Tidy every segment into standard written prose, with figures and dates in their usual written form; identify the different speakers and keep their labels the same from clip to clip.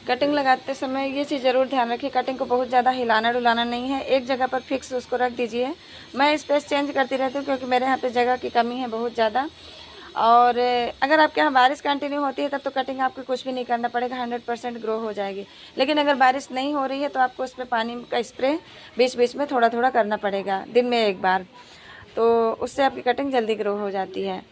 Speaker 1: Cutting लगाते समय ये चीज़ ज़रूर ध्यान रखिए, कटिंग को बहुत ज़्यादा हिलाना डुलाना नहीं है, एक जगह पर फिक्स उसको रख दीजिए। मैं स्पेस चेंज करती रहती हूँ क्योंकि मेरे यहाँ पे जगह की कमी है बहुत ज़्यादा। और अगर आपके यहाँ बारिश कंटिन्यू होती है तब तो कटिंग आपको कुछ भी नहीं करना पड़ेगा, 100% ग्रो हो जाएगी। लेकिन अगर बारिश नहीं हो रही है तो आपको उस पर पानी का स्प्रे बीच बीच में थोड़ा थोड़ा करना पड़ेगा, दिन में एक बार, तो उससे आपकी कटिंग जल्दी ग्रो हो जाती है।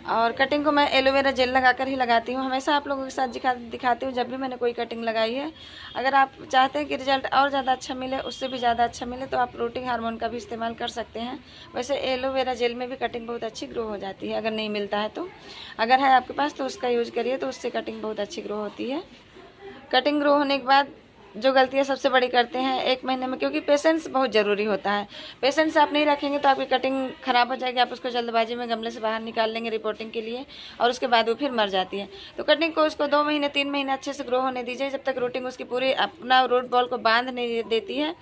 Speaker 1: और कटिंग को मैं एलोवेरा जेल लगाकर ही लगाती हूँ, हमेशा आप लोगों के साथ दिखाती हूँ जब भी मैंने कोई कटिंग लगाई है। अगर आप चाहते हैं कि रिजल्ट और ज़्यादा अच्छा मिले, उससे भी ज़्यादा अच्छा मिले, तो आप रूटिंग हार्मोन का भी इस्तेमाल कर सकते हैं। वैसे एलोवेरा जेल में भी कटिंग बहुत अच्छी ग्रो हो जाती है, अगर नहीं मिलता है तो। अगर है आपके पास तो उसका यूज़ करिए, तो उससे कटिंग बहुत अच्छी ग्रो होती है। कटिंग ग्रो होने के बाद जो गलतियाँ सबसे बड़ी करते हैं 1 महीने में, क्योंकि पेशेंस बहुत ज़रूरी होता है। पेशेंस आप नहीं रखेंगे तो आपकी कटिंग ख़राब हो जाएगी, आप उसको जल्दबाजी में गमले से बाहर निकाल लेंगे रिपोर्टिंग के लिए, और उसके बाद वो फिर मर जाती है। तो कटिंग को उसको 2 महीने 3 महीने अच्छे से ग्रो होने दीजिए, जब तक रूटिंग उसकी पूरी अपना रूट बॉल को बांध नहीं देती है।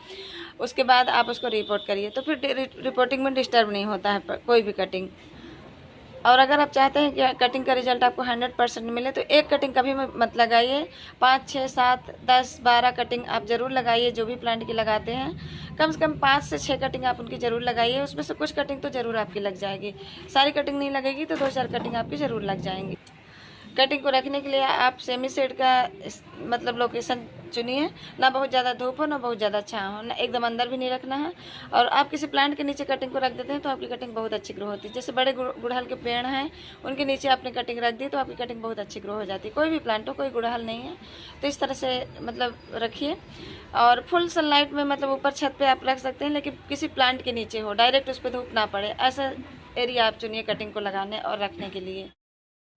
Speaker 1: उसके बाद आप उसको रिपोर्ट करिए, तो फिर रिपोर्टिंग में डिस्टर्ब नहीं होता है कोई भी कटिंग। और अगर आप चाहते हैं कि कटिंग का रिजल्ट आपको 100% मिले, तो एक कटिंग कभी मत लगाइए, 5, 6, 7, 10, 12 कटिंग आप ज़रूर लगाइए। जो भी प्लांट की लगाते हैं कम से कम 5 से 6 कटिंग आप उनकी ज़रूर लगाइए। उसमें से कुछ कटिंग तो ज़रूर आपकी लग जाएगी, सारी कटिंग नहीं लगेगी तो 2-4 कटिंग आपकी ज़रूर लग जाएंगी। कटिंग को रखने के लिए आप सेमी शेड का मतलब लोकेशन चुनिए, ना बहुत ज़्यादा धूप हो ना बहुत ज़्यादा छाँव हो, ना एकदम अंदर भी नहीं रखना है। और आप किसी प्लांट के नीचे कटिंग को रख देते हैं तो आपकी कटिंग बहुत अच्छी ग्रो होती है। जैसे बड़े गुड़हल के पेड़ हैं, उनके नीचे आपने कटिंग रख दी तो आपकी कटिंग बहुत अच्छी ग्रो हो जाती है। कोई भी प्लांट हो, कोई गुड़हल नहीं है तो इस तरह से मतलब रखिए। और फुल सनलाइट में मतलब ऊपर छत पर आप रख सकते हैं, लेकिन किसी प्लांट के नीचे हो, डायरेक्ट उस पर धूप ना पड़े, ऐसा एरिया आप चुनिए कटिंग को लगाने और रखने के लिए।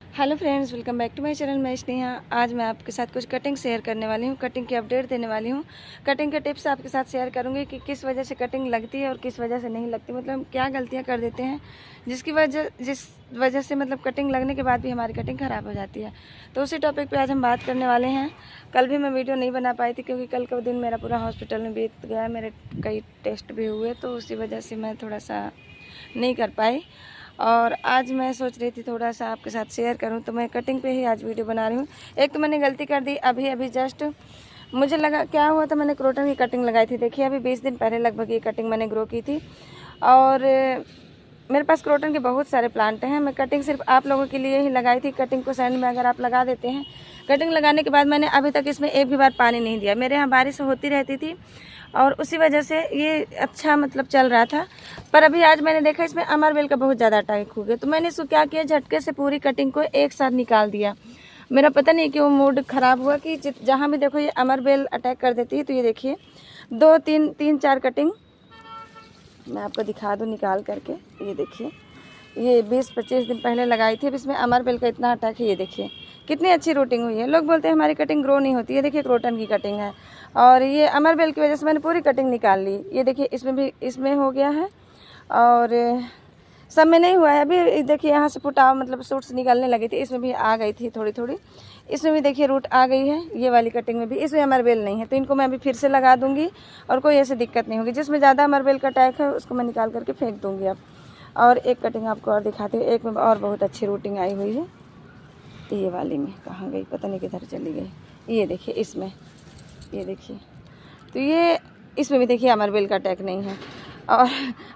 Speaker 1: Hello friends, welcome back to my channel. मैं स्नेहा। आज मैं आपके साथ कुछ कटिंग शेयर करने वाली हूँ, कटिंग की अपडेट देने वाली हूँ। कटिंग के टिप्स आपके साथ शेयर करूँगी कि किस वजह से कटिंग लगती है और किस वजह से नहीं लगती, मतलब हम क्या गलतियाँ कर देते हैं जिस वजह से मतलब कटिंग लगने के बाद भी हमारी कटिंग ख़राब हो जाती है। तो उसी टॉपिक पर आज हम बात करने वाले हैं। कल भी मैं वीडियो नहीं बना पाई थी क्योंकि कल का दिन मेरा पूरा हॉस्पिटल में बीत गया, मेरे कई टेस्ट भी हुए, तो उसी वजह से मैं थोड़ा सा नहीं कर पाई। और आज मैं सोच रही थी थोड़ा सा आपके साथ शेयर करूं, तो मैं कटिंग पे ही आज वीडियो बना रही हूं। एक तो मैंने गलती कर दी, अभी जस्ट मुझे लगा क्या हुआ था, मैंने क्रोटन की कटिंग लगाई थी। देखिए अभी 20 दिन पहले लगभग ये कटिंग मैंने ग्रो की थी। और मेरे पास क्रोटन के बहुत सारे प्लांट हैं। मैं कटिंग सिर्फ आप लोगों के लिए ही लगाई थी। कटिंग को सैंड में अगर आप लगा देते हैं, कटिंग लगाने के बाद मैंने अभी तक इसमें एक भी बार पानी नहीं दिया। मेरे यहाँ बारिश होती रहती थी और उसी वजह से ये अच्छा मतलब चल रहा था। पर अभी आज मैंने देखा इसमें अमरबेल का बहुत ज़्यादा अटैक हो गया, तो मैंने इसको क्या किया, झटके से पूरी कटिंग को एक साथ निकाल दिया। मेरा पता नहीं क्यों मूड ख़राब हुआ कि जहाँ भी देखो ये अमरबेल अटैक कर देती है। तो ये देखिए 2, 3, 4 कटिंग मैं आपको दिखा दूँ निकाल करके। ये देखिए ये 20-25 दिन पहले लगाई थी, अब इसमें अमरबेल का इतना अटैक है। ये देखिए कितनी अच्छी रूटिंग हुई है। लोग बोलते हैं हमारी कटिंग ग्रो नहीं होती है, देखिए क्रोटन की कटिंग है और ये अमरबेल की वजह से मैंने पूरी कटिंग निकाल ली। ये देखिए इसमें भी इसमें हो गया है और सब में नहीं हुआ है। अभी देखिए यहाँ से फुटाव मतलब सूट्स निकलने लगी थी, इसमें भी आ गई थी थोड़ी थोड़ी। इसमें भी देखिए रूट आ गई है, ये वाली कटिंग में भी। इसमें अमरबेल नहीं है तो इनको मैं अभी फिर से लगा दूँगी और कोई ऐसी दिक्कत नहीं होगी। जिसमें ज़्यादा अमरबेल का अटैक है उसको मैं निकाल करके फेंक दूँगी अब। और एक कटिंग आपको और दिखाती हूँ, एक में और बहुत अच्छी रूटिंग आई हुई है। ये वाली में कहाँ गई पता नहीं किधर चली गई। ये देखिए इसमें, ये देखिए तो ये इसमें भी देखिए अमरबेल का अटैक नहीं है और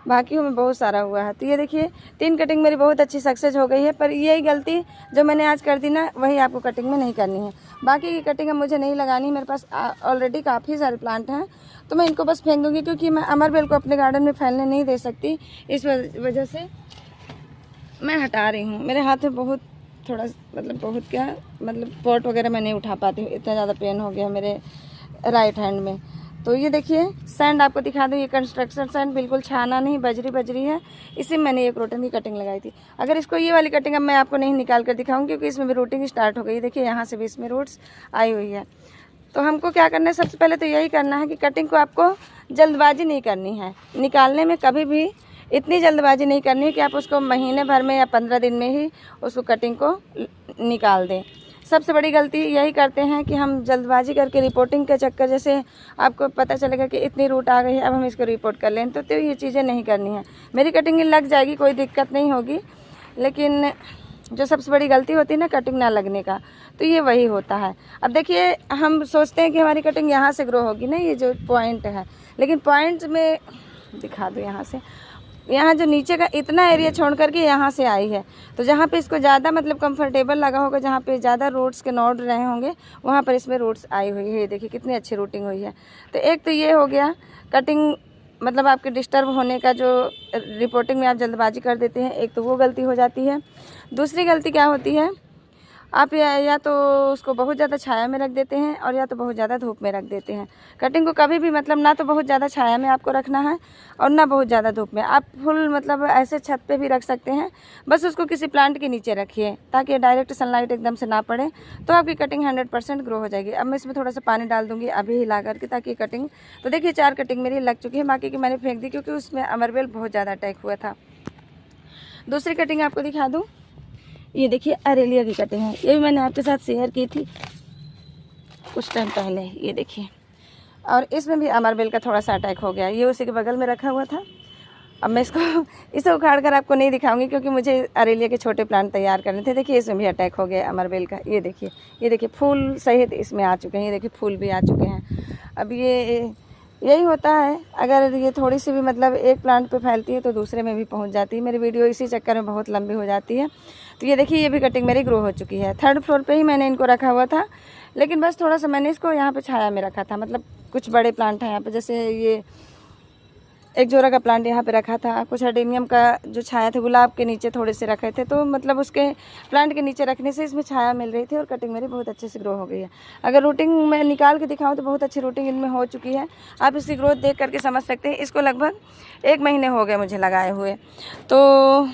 Speaker 1: बाकी में बहुत सारा हुआ है। तो ये देखिए 3 कटिंग मेरी बहुत अच्छी सक्सेस हो गई है। पर यही गलती जो मैंने आज कर दी ना, वही आपको कटिंग में नहीं करनी है। बाकी की कटिंग अब मुझे नहीं लगानी, मेरे पास ऑलरेडी काफ़ी सारे प्लांट हैं, तो मैं इनको बस फेंक दूँगी क्योंकि मैं अमरबेल को अपने गार्डन में फैलने नहीं दे सकती। इस वजह से मैं हटा रही हूँ। मेरे हाथ में बहुत थोड़ा मतलब बहुत क्या मतलब पॉट वगैरह मैं नहीं उठा पाती हूँ, इतना ज़्यादा पेन हो गया मेरे राइट हैंड में। तो ये देखिए सैंड आपको दिखा दूँ, ये कंस्ट्रक्शन सैंड बिल्कुल छाना नहीं, बजरी है। इसी में मैंने ये क्रोटन की कटिंग लगाई थी। अगर इसको ये वाली कटिंग अब मैं आपको नहीं निकाल कर दिखाऊंगी क्योंकि इसमें भी रूटिंग स्टार्ट हो गई। देखिए यहाँ से भी इसमें रूट्स आई हुई है। तो हमको क्या करना है, सबसे पहले तो यही करना है कि कटिंग को आपको जल्दबाजी नहीं करनी है निकालने में। कभी भी इतनी जल्दबाजी नहीं करनी है कि आप उसको महीने भर में या 15 दिन में ही उसको कटिंग को निकाल दें। सबसे बड़ी गलती यही करते हैं कि हम जल्दबाजी करके रिपोर्टिंग के चक्कर, जैसे आपको पता चलेगा कि इतनी रूट आ गई है अब हम इसको रिपोर्ट कर लें, तो ये चीज़ें नहीं करनी है। मेरी कटिंग लग जाएगी, कोई दिक्कत नहीं होगी, लेकिन जो सबसे बड़ी गलती होती है ना कटिंग ना लगने का, तो ये वही होता है। अब देखिए हम सोचते हैं कि हमारी कटिंग यहाँ से ग्रो होगी ना, ये जो पॉइंट है, लेकिन पॉइंट में दिखा दो यहाँ से, यहाँ जो नीचे का इतना एरिया छोड़ करके यहाँ से आई है, तो जहाँ पे इसको ज़्यादा मतलब कंफर्टेबल लगा होगा, जहाँ पे ज़्यादा रूट्स के नोड रहे होंगे, वहाँ पर इसमें रूट्स आई हुई है। ये देखिए कितनी अच्छी रूटिंग हुई है। तो एक तो ये हो गया कटिंग मतलब आपके डिस्टर्ब होने का, जो रिपोर्टिंग में आप जल्दबाजी कर देते हैं, एक तो वो गलती हो जाती है। दूसरी गलती क्या होती है, आप या तो उसको बहुत ज़्यादा छाया में रख देते हैं और या तो बहुत ज़्यादा धूप में रख देते हैं। कटिंग को कभी भी मतलब ना तो बहुत ज़्यादा छाया में आपको रखना है और ना बहुत ज़्यादा धूप में। आप फुल मतलब ऐसे छत पे भी रख सकते हैं, बस उसको किसी प्लांट के नीचे रखिए ताकि डायरेक्ट सनलाइट एकदम से ना पड़े, तो आपकी कटिंग 100% ग्रो हो जाएगी। अब मैं इसमें थोड़ा सा पानी डाल दूँगी अभी हिला करके, ताकि कटिंग, तो देखिए 4 कटिंग मेरी लग चुकी है, बाकी की मैंने फेंक दी क्योंकि उसमें अमरबेल बहुत ज़्यादा अटैक हुआ था। दूसरी कटिंग आपको दिखा दूँ, ये देखिए अरेलिया की कटिंग है, ये भी मैंने आपके साथ शेयर की थी कुछ टाइम पहले। ये देखिए, और इसमें भी अमरबेल का थोड़ा सा अटैक हो गया, ये उसी के बगल में रखा हुआ था। अब मैं इसे उखाड़ कर आपको नहीं दिखाऊंगी क्योंकि मुझे अरेलिया के छोटे प्लांट तैयार करने थे। देखिए इसमें भी अटैक हो गया अमरबेल का। ये देखिए फूल सहित इसमें आ चुके हैं, ये देखिए फूल भी आ चुके हैं। अब यही होता है, अगर ये थोड़ी सी भी मतलब एक प्लांट पे फैलती है तो दूसरे में भी पहुंच जाती है। मेरी वीडियो इसी चक्कर में बहुत लंबी हो जाती है। तो ये देखिए ये भी कटिंग मेरी ग्रो हो चुकी है। 3rd फ्लोर पे ही मैंने इनको रखा हुआ था, लेकिन बस थोड़ा सा मैंने इसको यहाँ पे छाया में रखा था। मतलब कुछ बड़े प्लांट हैं यहाँ पे, जैसे ये एक जोरा का प्लांट यहाँ पे रखा था, कुछ अडेनियम का जो छाया थे गुलाब के नीचे थोड़े से रखे थे, तो मतलब उसके प्लांट के नीचे रखने से इसमें छाया मिल रही थी और कटिंग मेरी बहुत अच्छे से ग्रो हो गई है। अगर रूटिंग मैं निकाल के दिखाऊं तो बहुत अच्छी रूटिंग इनमें हो चुकी है। आप इसकी ग्रोथ देख करके समझ सकते हैं। इसको लगभग 1 महीने हो गए मुझे लगाए हुए, तो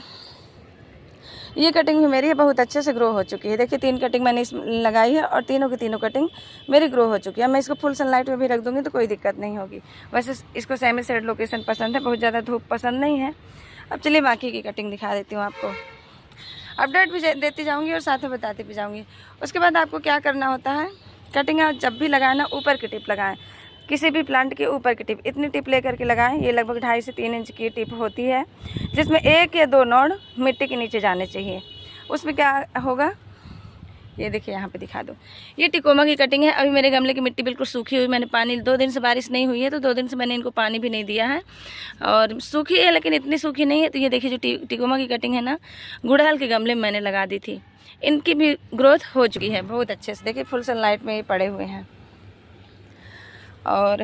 Speaker 1: ये कटिंग भी मेरी बहुत अच्छे से ग्रो हो चुकी है। देखिए 3 कटिंग मैंने इस लगाई है और तीनों की तीनों कटिंग मेरी ग्रो हो चुकी है। मैं इसको फुल सनलाइट में भी रख दूँगी तो कोई दिक्कत नहीं होगी। वैसे इसको सेमी शेड लोकेशन पसंद है, बहुत ज़्यादा धूप पसंद नहीं है। अब चलिए बाकी की कटिंग दिखा देती हूँ आपको, अपडेट भी देती जाऊँगी और साथ में बताती भी जाऊँगी। उसके बाद आपको क्या करना होता है, कटिंग जब भी लगाए ना ऊपर की टिप लगाएं, किसी भी प्लांट के ऊपर की टिप, इतनी टिप लेकर के लगाएं। ये लगभग 2.5 से 3 इंच की टिप होती है, जिसमें 1 या 2 नोड मिट्टी के नीचे जाने चाहिए। उसमें क्या होगा, ये देखिए यहाँ पे दिखा दो, ये टिकोमा की कटिंग है। अभी मेरे गमले की मिट्टी बिल्कुल सूखी हुई, मैंने पानी 2 दिन से बारिश नहीं हुई है तो 2 दिन से मैंने इनको पानी भी नहीं दिया है, और सूखी है लेकिन इतनी सूखी नहीं है। तो ये देखिए जो टिकोमा की कटिंग है ना, गुड़हल के गमले में मैंने लगा दी थी, इनकी भी ग्रोथ हो चुकी है बहुत अच्छे से। देखिए फुल सनलाइट में ये पड़े हुए हैं। और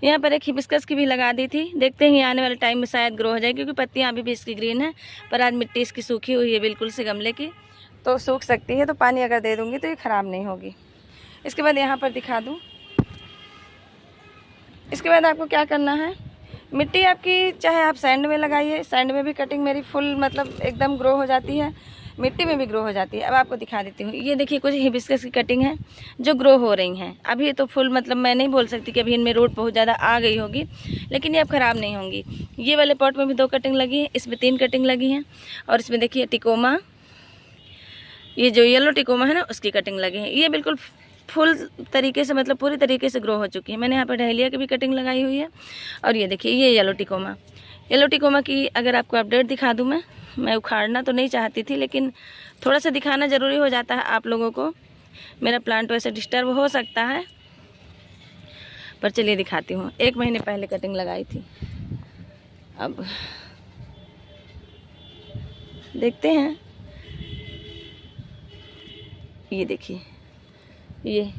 Speaker 1: यहाँ पर एक हिबिस्कस की भी लगा दी थी, देखते हैं आने वाले टाइम में शायद ग्रो हो जाए, क्योंकि पत्तियाँ अभी भी इसकी ग्रीन है, पर आज मिट्टी इसकी सूखी हुई है बिल्कुल से गमले की, तो सूख सकती है। तो पानी अगर दे दूँगी तो ये ख़राब नहीं होगी। इसके बाद यहाँ पर दिखा दूँ, इसके बाद आपको क्या करना है, मिट्टी आपकी चाहे आप सैंड में लगाइए, सैंड में भी कटिंग मेरी फुल मतलब एकदम ग्रो हो जाती है, मिट्टी में भी ग्रो हो जाती है। अब आपको दिखा देती हूँ, ये देखिए कुछ हिबिस्कस की कटिंग है जो ग्रो हो रही हैं अभी। तो फुल मतलब मैं नहीं बोल सकती कि अभी इनमें रूट बहुत ज़्यादा आ गई होगी, लेकिन ये अब ख़राब नहीं होंगी। ये वाले पॉट में भी 2 कटिंग लगी है, इसमें 3 कटिंग लगी हैं, और इसमें देखिए टिकोमा, ये जो येलो टिकोमा है ना उसकी कटिंग लगी है। ये बिल्कुल फुल तरीके से मतलब पूरी तरीके से ग्रो हो चुकी है। मैंने यहाँ पर डहेलिया की भी कटिंग लगाई हुई है, और ये देखिए ये येलो टिकोमा की अगर आपको अपडेट दिखा दूँ मैं उखाड़ना तो नहीं चाहती थी, लेकिन थोड़ा सा दिखाना ज़रूरी हो जाता है आप लोगों को। मेरा प्लांट वैसे डिस्टर्ब हो सकता है, पर चलिए दिखाती हूँ। 1 महीने पहले कटिंग लगाई थी, अब देखते हैं। ये देखिए ये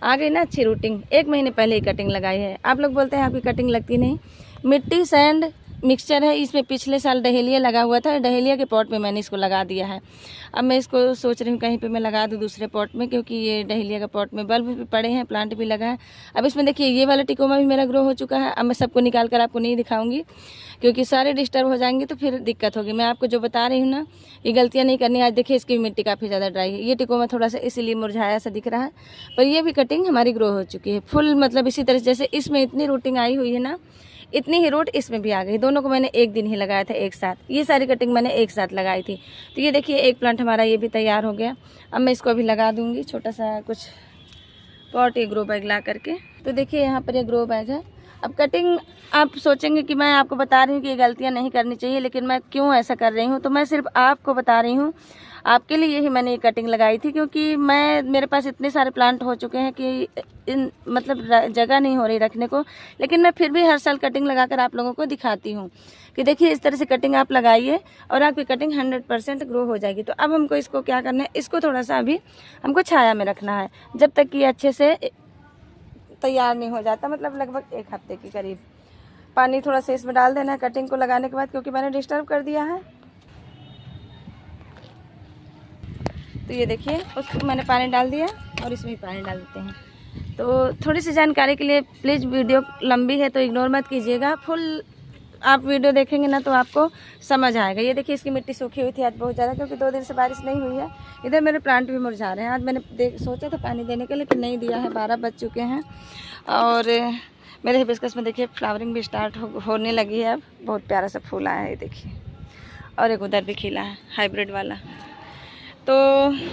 Speaker 1: आ गई ना अच्छी रूटिंग, 1 महीने पहले ही कटिंग लगाई है। आप लोग बोलते हैं आपकी कटिंग लगती नहीं, मिट्टी सैंड मिक्सचर है। इसमें पिछले साल डहेलिया लगा हुआ था, डहेलिया के पॉट में मैंने इसको लगा दिया है। अब मैं इसको सोच रही हूँ कहीं पे मैं लगा दूँ दूसरे पॉट में, क्योंकि ये डहेलिया का पॉट में बल्ब भी पड़े हैं, प्लांट भी लगा है। अब इसमें देखिए ये वाला टिकोमा भी मेरा ग्रो हो चुका है। अब मैं सबको निकाल कर आपको नहीं दिखाऊंगी, क्योंकि सारे डिस्टर्ब हो जाएंगे तो फिर दिक्कत होगी। मैं आपको जो बता रही हूँ ना, ये गलतियाँ नहीं करनी। आज देखिए इसकी मिट्टी काफ़ी ज़्यादा ड्राई है, ये टिकोमा थोड़ा सा इसीलिए मुरझाया सा दिख रहा है, पर ये भी कटिंग हमारी ग्रो हो चुकी है फुल। मतलब इसी तरह जैसे इसमें इतनी रूटिंग आई हुई है ना, इतनी ही रूट इसमें भी आ गई। दोनों को मैंने एक दिन ही लगाया था एक साथ, ये सारी कटिंग मैंने एक साथ लगाई थी। तो ये देखिए एक प्लांट हमारा ये भी तैयार हो गया। अब मैं इसको अभी लगा दूंगी छोटा सा कुछ पॉट, ये ग्रो बैग ला करके। तो देखिए यहाँ पर ये ग्रो बैग है, अब कटिंग आप सोचेंगे कि मैं आपको बता रही हूँ कि ये गलतियाँ नहीं करनी चाहिए, लेकिन मैं क्यों ऐसा कर रही हूँ, तो मैं सिर्फ आपको बता रही हूँ, आपके लिए ही मैंने ये कटिंग लगाई थी। क्योंकि मेरे पास इतने सारे प्लांट हो चुके हैं कि इन मतलब जगह नहीं हो रही रखने को, लेकिन मैं फिर भी हर साल कटिंग लगाकर आप लोगों को दिखाती हूँ कि देखिए इस तरह से कटिंग आप लगाइए और आपकी कटिंग 100% ग्रो हो जाएगी। तो अब हमको इसको क्या करना है, इसको थोड़ा सा अभी हमको छाया में रखना है जब तक कि अच्छे से तैयार नहीं हो जाता, मतलब लगभग 1 हफ्ते के करीब। पानी थोड़ा सा इसमें डाल देना है कटिंग को लगाने के बाद, क्योंकि मैंने डिस्टर्ब कर दिया है। तो ये देखिए उसको मैंने पानी डाल दिया और इसमें भी पानी डाल देते हैं। तो थोड़ी सी जानकारी के लिए प्लीज़, वीडियो लंबी है तो इग्नोर मत कीजिएगा, फुल आप वीडियो देखेंगे ना तो आपको समझ आएगा। ये देखिए इसकी मिट्टी सूखी हुई थी आज बहुत ज़्यादा, क्योंकि 2 दिन से बारिश नहीं हुई है। इधर मेरे प्लांट भी मुरझा रहे हैं। आज मैंने सोचा था पानी देने के, लेकिन नहीं दिया है। 12 बज चुके हैं और मेरे हिबिस्कस में देखिए फ्लावरिंग भी स्टार्ट होने लगी है। अब बहुत प्यारा सा फूल आया है, ये देखिए, और एक उधर भी खिला है हाइब्रिड वाला। तो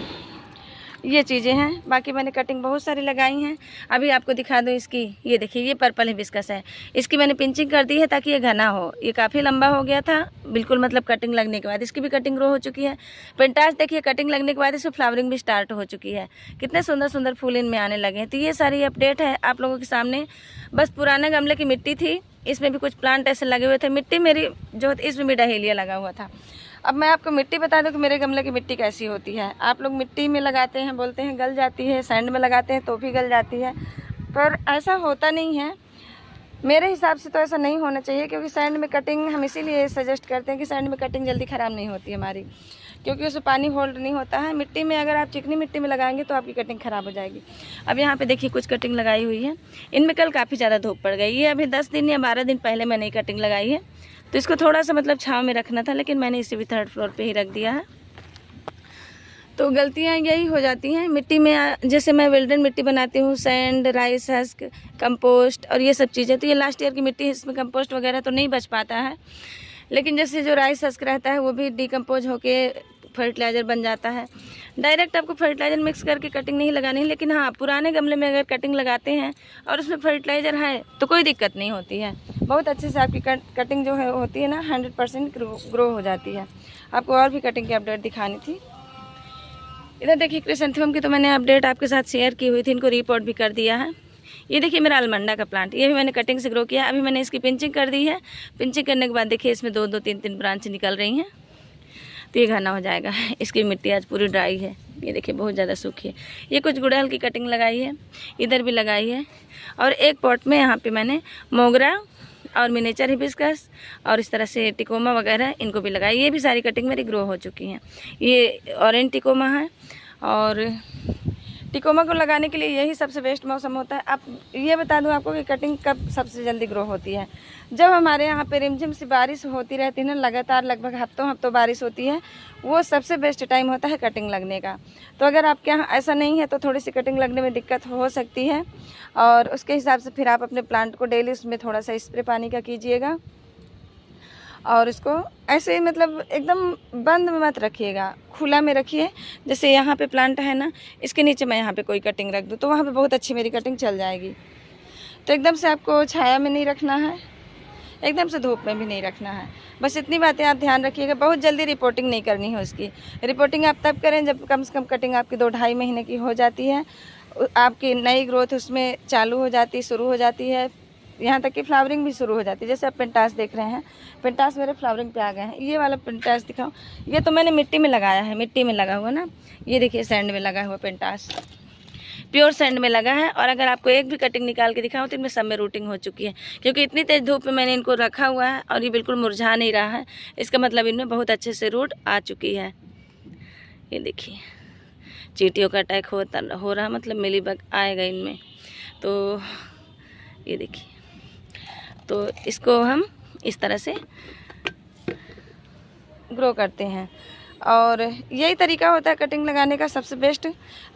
Speaker 1: ये चीज़ें हैं। बाकी मैंने कटिंग बहुत सारी लगाई हैं। अभी आपको दिखा दूँ इसकी, ये देखिए ये पर्पल हिबिस्कस है, इसकी मैंने पिंचिंग कर दी है ताकि ये घना हो। ये काफ़ी लंबा हो गया था बिल्कुल, मतलब कटिंग लगने के बाद इसकी भी कटिंग ग्रो हो चुकी है। पेंटास देखिए कटिंग लगने के बाद इसमें फ्लावरिंग भी स्टार्ट हो चुकी है। कितने सुंदर सुंदर फूल इनमें आने लगे हैं। तो ये सारी अपडेट है आप लोगों के सामने। बस पुराने गमले की मिट्टी थी, इसमें भी कुछ प्लांट ऐसे लगे हुए थे। मिट्टी मेरी जो इसमें भी डहेलिया लगा हुआ था। अब मैं आपको मिट्टी बता दूं कि मेरे गमले की मिट्टी कैसी होती है। आप लोग मिट्टी में लगाते हैं, बोलते हैं गल जाती है, सैंड में लगाते हैं तो भी गल जाती है, पर ऐसा होता नहीं है। मेरे हिसाब से तो ऐसा नहीं होना चाहिए, क्योंकि सैंड में कटिंग हम इसीलिए सजेस्ट करते हैं कि सैंड में कटिंग जल्दी ख़राब नहीं होती है हमारी, क्योंकि उसमें पानी होल्ड नहीं होता है। मिट्टी में अगर आप चिकनी मिट्टी में लगाएंगे तो आपकी कटिंग ख़राब हो जाएगी। अब यहाँ पे देखिए कुछ कटिंग लगाई हुई है, इनमें कल काफ़ी ज़्यादा धूप पड़ गई। ये अभी 10 दिन या 12 दिन पहले मैंने कटिंग लगाई है, तो इसको थोड़ा सा मतलब छाँव में रखना था, लेकिन मैंने इसे भी 3rd फ्लोर पे ही रख दिया है। तो गलतियाँ यही हो जाती हैं मिट्टी में। जैसे मैं वेल्डन मिट्टी बनाती हूँ, सैंड, राइस हस्क, कंपोस्ट और ये सब चीज़ें, तो ये लास्ट ईयर की मिट्टी है, इसमें कंपोस्ट वगैरह तो नहीं बच पाता है। लेकिन जैसे जो राइस हस्क रहता है वो भी डिकम्पोज होके फर्टिलाइज़र बन जाता है। डायरेक्ट आपको फर्टिलाइज़र मिक्स करके कटिंग नहीं लगानी है, लेकिन हाँ पुराने गमले में अगर कटिंग लगाते हैं और उसमें फर्टिलाइज़र है तो कोई दिक्कत नहीं होती है। बहुत अच्छे से आपकी कटिंग जो है होती है ना, 100% ग्रो हो जाती है। आपको और भी कटिंग की अपडेट दिखानी थी। इधर देखिए क्रिसेंथेमम की तो मैंने अपडेट आपके साथ शेयर की हुई थी, इनको रिपोर्ट भी कर दिया है। ये देखिए मेरा अलमंडा का प्लांट, ये भी मैंने कटिंग से ग्रो किया। अभी मैंने इसकी पिंचिंग कर दी है। पिंचिंग करने के बाद देखिए इसमें 2-2, 3-3 ब्रांच निकल रही हैं, तो ये घना हो जाएगा। इसकी मिट्टी आज पूरी ड्राई है, ये देखिए बहुत ज़्यादा सूखी है। ये कुछ गुड़हल की कटिंग लगाई है, इधर भी लगाई है, और एक पॉट में यहाँ पे मैंने मोगरा और मिनिएचर हिबिस्कस और इस तरह से टिकोमा वगैरह इनको भी लगाई। ये भी सारी कटिंग मेरी ग्रो हो चुकी हैं। ये ऑरेंज टिकोमा है, और टिकोमा को लगाने के लिए यही सबसे बेस्ट मौसम होता है। अब ये बता दूं आपको कि कटिंग कब सबसे जल्दी ग्रो होती है, जब हमारे यहाँ पे रिमझिम सी बारिश होती रहती है ना, लगातार लगभग हफ्तों बारिश होती है, वो सबसे बेस्ट टाइम होता है कटिंग लगने का। तो अगर आपके यहाँ ऐसा नहीं है तो थोड़ी सी कटिंग लगने में दिक्कत हो सकती है, और उसके हिसाब से फिर आप अपने प्लांट को डेली उसमें थोड़ा सा स्प्रे पानी का कीजिएगा, और इसको ऐसे मतलब एकदम बंद मत रखिएगा, खुला में रखिए। जैसे यहाँ पे प्लांट है ना, इसके नीचे मैं यहाँ पे कोई कटिंग रख दूँ तो वहाँ पे बहुत अच्छी मेरी कटिंग चल जाएगी। तो एकदम से आपको छाया में नहीं रखना है, एकदम से धूप में भी नहीं रखना है। बस इतनी बातें आप ध्यान रखिएगा। बहुत जल्दी रिपोर्टिंग नहीं करनी है उसकी। रिपोर्टिंग आप तब करें जब कम से कम कटिंग आपकी 2-2.5 महीने की हो जाती है, आपकी नई ग्रोथ उसमें चालू हो जाती, शुरू हो जाती है, यहाँ तक कि फ्लावरिंग भी शुरू हो जाती है। जैसे आप पेंटास देख रहे हैं, पेंटास मेरे फ्लावरिंग पे आ गए हैं। ये वाला पेंटास दिखाओ, ये तो मैंने मिट्टी में लगाया है, मिट्टी में लगा हुआ ना, ये देखिए सैंड में लगा हुआ पेंटास, प्योर सैंड में लगा है। और अगर आपको एक भी कटिंग निकाल के दिखाऊं तो इनमें सब में रूटिंग हो चुकी है, क्योंकि इतनी तेज़ धूप में मैंने इनको रखा हुआ है और ये बिल्कुल मुरझा नहीं रहा है। इसका मतलब इनमें बहुत अच्छे से रूट आ चुकी है। ये देखिए चींटियों का अटैक हो रहा, मतलब मिलीबग आएगा इनमें। तो ये देखिए, तो इसको हम इस तरह से ग्रो करते हैं। और यही तरीका होता है कटिंग लगाने का सबसे बेस्ट।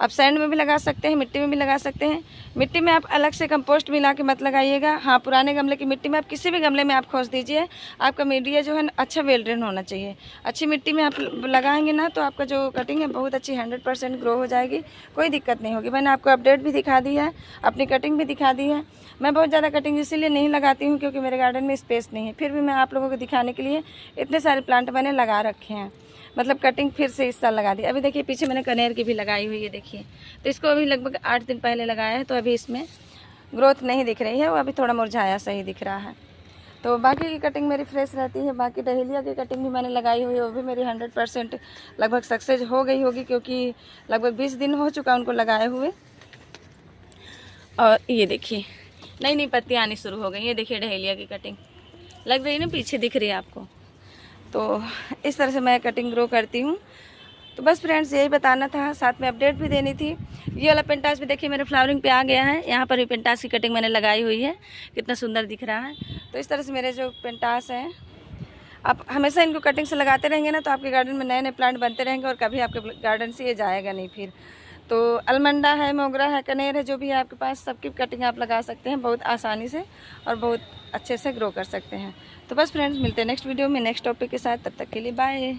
Speaker 1: आप सैंड में भी लगा सकते हैं, मिट्टी में भी लगा सकते हैं। मिट्टी में आप अलग से कंपोस्ट मिला के मत लगाइएगा। हाँ, पुराने गमले की मिट्टी में आप किसी भी गमले में आप खोस दीजिए। आपका मीडिया जो है ना अच्छा वेल ड्रेन होना चाहिए। अच्छी मिट्टी में आप लगाएंगे ना तो आपका जो कटिंग है बहुत अच्छी 100% ग्रो हो जाएगी, कोई दिक्कत नहीं होगी। मैंने आपको अपडेट भी दिखा दी है, अपनी कटिंग भी दिखा दी है। मैं बहुत ज़्यादा कटिंग इसीलिए नहीं लगाती हूँ क्योंकि मेरे गार्डन में स्पेस नहीं है, फिर भी मैं आप लोगों को दिखाने के लिए इतने सारे प्लांट मैंने लगा रखे हैं। मतलब कटिंग फिर से इस साल लगा दी। अभी देखिए पीछे मैंने कनेर की भी लगाई हुई है, देखिए। तो इसको अभी लगभग 8 दिन पहले लगाया है, तो अभी इसमें ग्रोथ नहीं दिख रही है, वो अभी थोड़ा मुरझाया सही दिख रहा है। तो बाकी की कटिंग मेरी फ्रेश रहती है। बाकी डहेलिया की कटिंग भी मैंने लगाई हुई है, वो भी मेरी 100% लगभग सक्सेस हो गई होगी क्योंकि लगभग 20 दिन हो चुका उनको लगाए हुए। और ये देखिए नई नई पत्तियाँ आनी शुरू हो गई। ये देखिए डहेलिया की कटिंग लग रही है ना, पीछे दिख रही है आपको। तो इस तरह से मैं कटिंग ग्रो करती हूँ। तो बस फ्रेंड्स यही बताना था, साथ में अपडेट भी देनी थी। ये वाला पेंटास भी देखिए मेरे फ्लावरिंग पे आ गया है। यहाँ पर भी पेंटास की कटिंग मैंने लगाई हुई है, कितना सुंदर दिख रहा है। तो इस तरह से मेरे जो पेंटास हैं, आप हमेशा इनको कटिंग से लगाते रहेंगे ना तो आपके गार्डन में नए नए प्लांट बनते रहेंगे और कभी आपके गार्डन से ये जाएगा नहीं फिर। तो अलमंडा है, मोगरा है, कनेर है, जो भी है आपके पास सबकी कटिंग आप लगा सकते हैं बहुत आसानी से और बहुत अच्छे से ग्रो कर सकते हैं। तो बस फ्रेंड्स मिलते हैं नेक्स्ट वीडियो में नेक्स्ट टॉपिक के साथ, तब तक के लिए बाय।